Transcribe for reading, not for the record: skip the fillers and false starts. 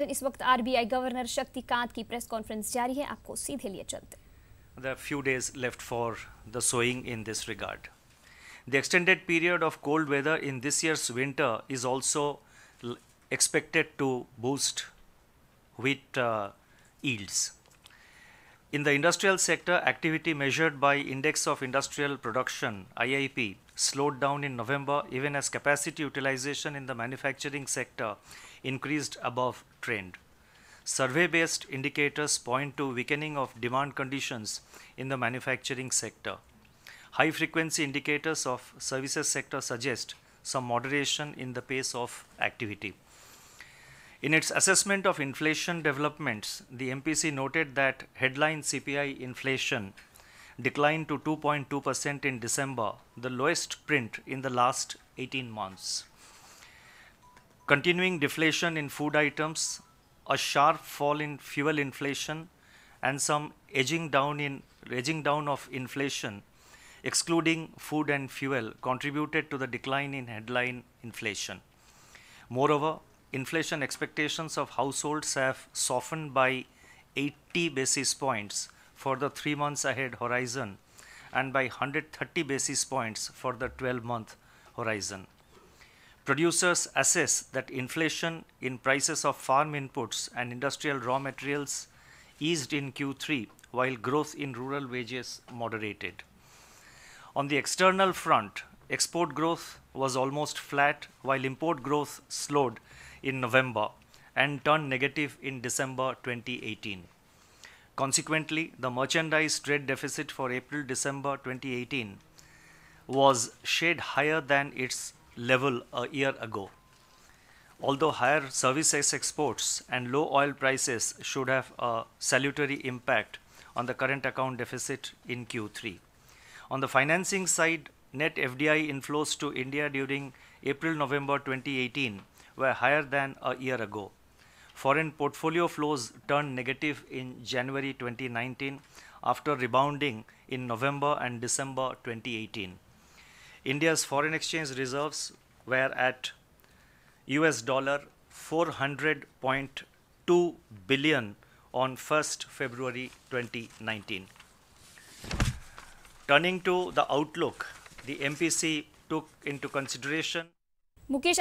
इस वक्त RBI governor Shaktikanta की प्रेस कॉन्फ्रेंस जारी है, आपको सीधे लिए चलते। There are few days left for the sowing in this regard. The extended period of cold weather in this year's winter is also expected to boost wheat yields. In the industrial sector, activity measured by Index of Industrial Production (IIP) slowed down in November, even as capacity utilization in the manufacturing sector increased above trend. Survey-based indicators point to weakening of demand conditions in the manufacturing sector. High-frequency indicators of services sector suggest some moderation in the pace of activity. In its assessment of inflation developments, the MPC noted that headline CPI inflation declined to 2.2% in December, the lowest print in the last 18 months. Continuing deflation in food items, a sharp fall in fuel inflation, and some edging down of inflation, excluding food and fuel, contributed to the decline in headline inflation. Moreover, inflation expectations of households have softened by 80 basis points for the 3 months ahead horizon and by 130 basis points for the 12-month horizon. Producers assess that inflation in prices of farm inputs and industrial raw materials eased in Q3, while growth in rural wages moderated. On the external front, export growth was almost flat, while import growth slowed in November and turned negative in December 2018. Consequently, the merchandise trade deficit for April-December 2018 was shade higher than its level a year ago. Although higher services exports and low oil prices should have a salutary impact on the current account deficit in Q3. On the financing side, net FDI inflows to India during April-November 2018 were higher than a year ago. Foreign portfolio flows turned negative in January 2019 after rebounding in November and December 2018. India's foreign exchange reserves were at US dollar 400.2 billion on 1st February 2019. Turning to the outlook, the MPC took into consideration Mukesh